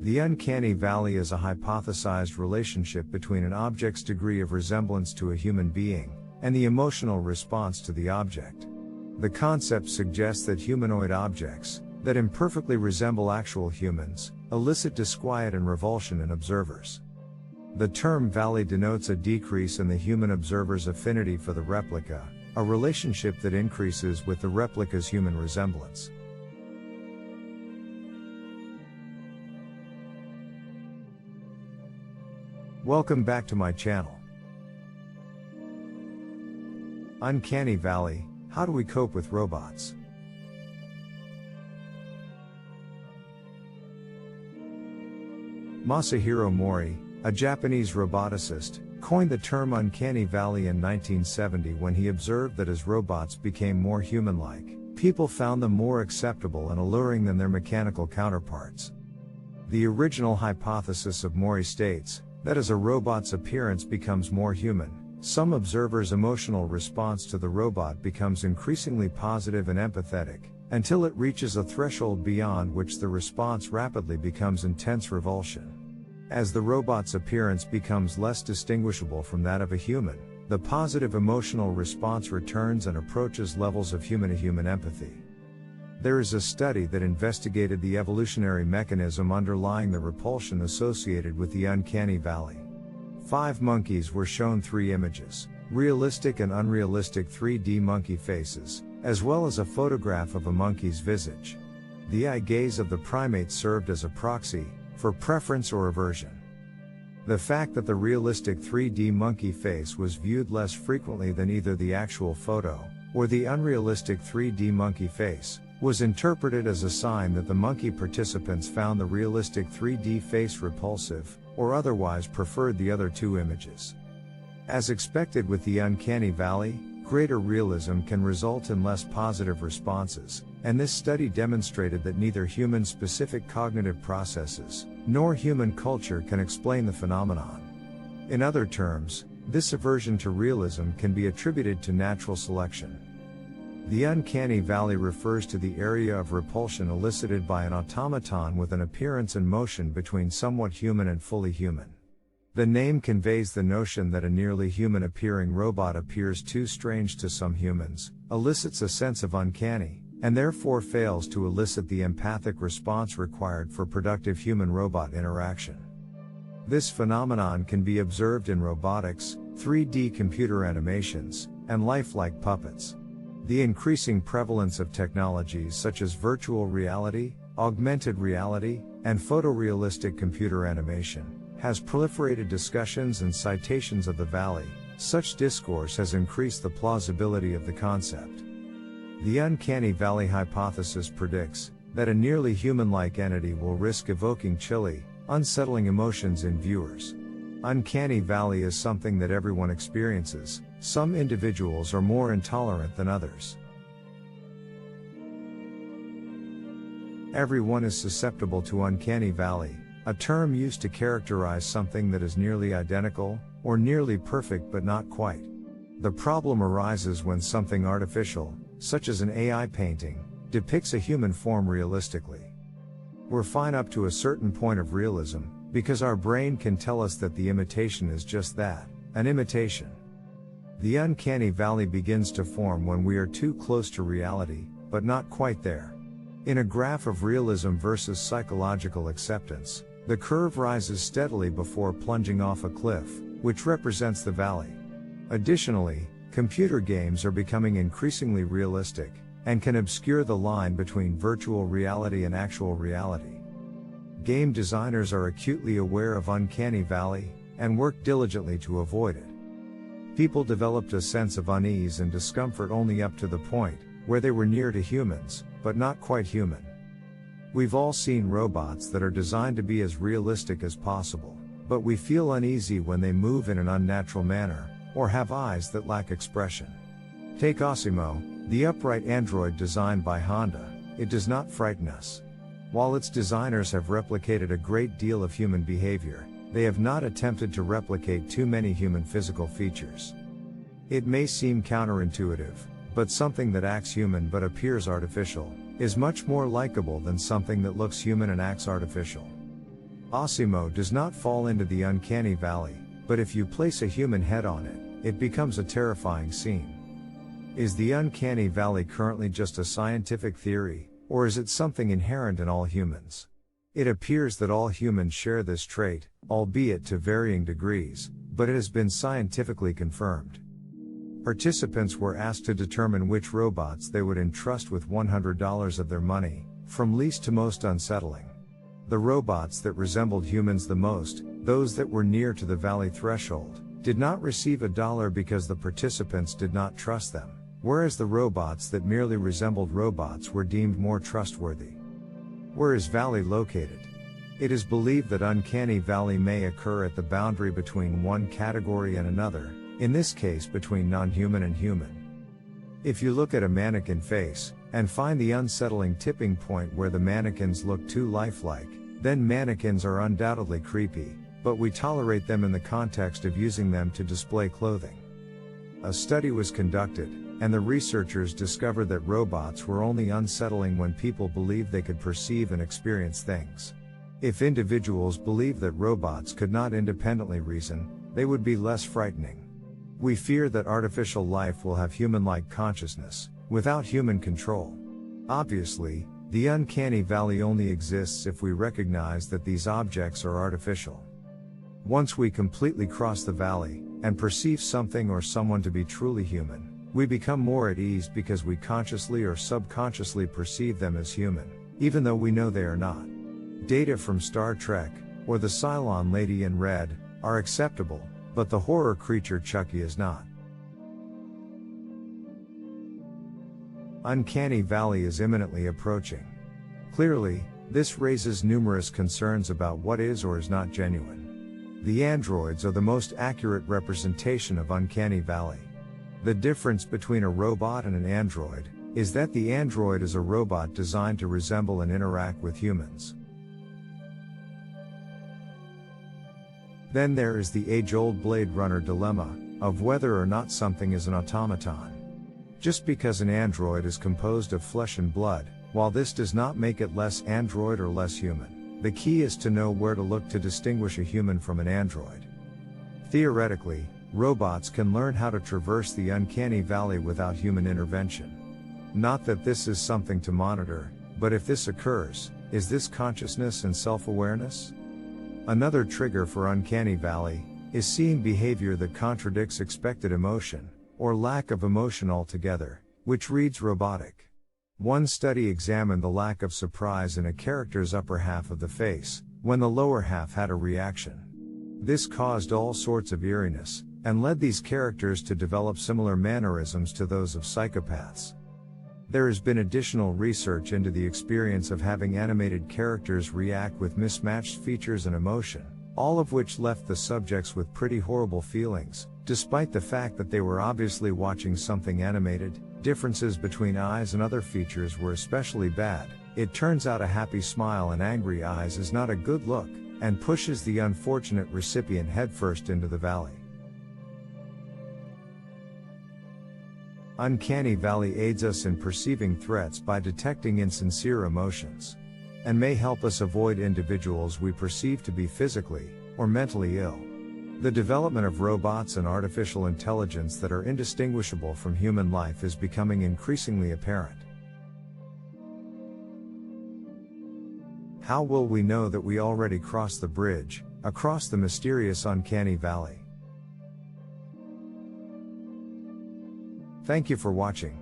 The uncanny valley is a hypothesized relationship between an object's degree of resemblance to a human being, and the emotional response to the object. The concept suggests that humanoid objects, that imperfectly resemble actual humans, elicit disquiet and revulsion in observers. The term valley denotes a decrease in the human observer's affinity for the replica, a relationship that increases with the replica's human resemblance. Welcome back to my channel. Uncanny Valley, how do we cope with robots? Masahiro Mori, a Japanese roboticist, coined the term uncanny valley in 1970 when he observed that as robots became more human-like, people found them more acceptable and alluring than their mechanical counterparts. The original hypothesis of Mori states that as a robot's appearance becomes more human, some observers' emotional response to the robot becomes increasingly positive and empathetic, until it reaches a threshold beyond which the response rapidly becomes intense revulsion. As the robot's appearance becomes less distinguishable from that of a human, the positive emotional response returns and approaches levels of human-to-human empathy. There is a study that investigated the evolutionary mechanism underlying the repulsion associated with the uncanny valley. 5 monkeys were shown 3 images, realistic and unrealistic 3D monkey faces, as well as a photograph of a monkey's visage. The eye gaze of the primate served as a proxy for preference or aversion. The fact that the realistic 3D monkey face was viewed less frequently than either the actual photo or the unrealistic 3D monkey face was interpreted as a sign that the monkey participants found the realistic 3D face repulsive, or otherwise preferred the other 2 images. As expected with the uncanny valley, greater realism can result in less positive responses, and this study demonstrated that neither human-specific cognitive processes, nor human culture can explain the phenomenon. In other terms, this aversion to realism can be attributed to natural selection. The uncanny valley refers to the area of repulsion elicited by an automaton with an appearance and motion between somewhat human and fully human. The name conveys the notion that a nearly human-appearing robot appears too strange to some humans, elicits a sense of uncanny, and therefore fails to elicit the empathic response required for productive human-robot interaction. This phenomenon can be observed in robotics, 3D computer animations, and lifelike puppets. The increasing prevalence of technologies such as virtual reality, augmented reality, and photorealistic computer animation has proliferated discussions and citations of the valley. Such discourse has increased the plausibility of the concept. The uncanny valley hypothesis predicts that a nearly human-like entity will risk evoking chilly, unsettling emotions in viewers. Uncanny valley is something that everyone experiences. Some individuals are more intolerant than others. Everyone is susceptible to uncanny valley, a term used to characterize something that is nearly identical, or nearly perfect but not quite. The problem arises when something artificial, such as an AI painting, depicts a human form realistically. We're fine up to a certain point of realism, because our brain can tell us that the imitation is just that, an imitation. The uncanny valley begins to form when we are too close to reality, but not quite there. In a graph of realism versus psychological acceptance, the curve rises steadily before plunging off a cliff, which represents the valley. Additionally, computer games are becoming increasingly realistic, and can obscure the line between virtual reality and actual reality. Game designers are acutely aware of uncanny valley, and work diligently to avoid it. People developed a sense of unease and discomfort only up to the point where they were near to humans, but not quite human. We've all seen robots that are designed to be as realistic as possible, but we feel uneasy when they move in an unnatural manner, or have eyes that lack expression. Take Osimo, the upright android designed by Honda. It does not frighten us. While its designers have replicated a great deal of human behavior, they have not attempted to replicate too many human physical features. It may seem counterintuitive, but something that acts human but appears artificial is much more likable than something that looks human and acts artificial. Osimo does not fall into the uncanny valley, but if you place a human head on it, it becomes a terrifying scene. Is the uncanny valley currently just a scientific theory, or is it something inherent in all humans? It appears that all humans share this trait, albeit to varying degrees, but it has been scientifically confirmed. Participants were asked to determine which robots they would entrust with $100 of their money, from least to most unsettling. The robots that resembled humans the most, those that were near to the valley threshold, did not receive $1 because the participants did not trust them, whereas the robots that merely resembled robots were deemed more trustworthy. Where is valley located? It is believed that uncanny valley may occur at the boundary between one category and another, in this case between non-human and human. If you look at a mannequin face, and find the unsettling tipping point where the mannequins look too lifelike, then mannequins are undoubtedly creepy, but we tolerate them in the context of using them to display clothing. A study was conducted, and the researchers discovered that robots were only unsettling when people believed they could perceive and experience things. If individuals believed that robots could not independently reason, they would be less frightening. We fear that artificial life will have human-like consciousness, without human control. Obviously, the uncanny valley only exists if we recognize that these objects are artificial. Once we completely cross the valley, and perceive something or someone to be truly human, we become more at ease because we consciously or subconsciously perceive them as human, even though we know they are not. Data from Star Trek, or the Cylon Lady in Red, are acceptable, but the horror creature Chucky is not. Uncanny valley is imminently approaching. Clearly, this raises numerous concerns about what is or is not genuine. The androids are the most accurate representation of uncanny valley. The difference between a robot and an android is that the android is a robot designed to resemble and interact with humans. Then there is the age-old Blade Runner dilemma of whether or not something is an automaton. Just because an android is composed of flesh and blood, while this does not make it less android or less human, the key is to know where to look to distinguish a human from an android. Theoretically, robots can learn how to traverse the uncanny valley without human intervention. Not that this is something to monitor, but if this occurs, is this consciousness and self-awareness? Another trigger for uncanny valley is seeing behavior that contradicts expected emotion, or lack of emotion altogether, which reads robotic. One study examined the lack of surprise in a character's upper half of the face, when the lower half had a reaction. This caused all sorts of eeriness, and led these characters to develop similar mannerisms to those of psychopaths. There has been additional research into the experience of having animated characters react with mismatched features and emotion, all of which left the subjects with pretty horrible feelings, despite the fact that they were obviously watching something animated. Differences between eyes and other features were especially bad. It turns out a happy smile and angry eyes is not a good look, and pushes the unfortunate recipient headfirst into the valley. Uncanny valley aids us in perceiving threats by detecting insincere emotions, and may help us avoid individuals we perceive to be physically or mentally ill. The development of robots and artificial intelligence that are indistinguishable from human life is becoming increasingly apparent. How will we know that we already crossed the bridge across the mysterious uncanny valley? Thank you for watching.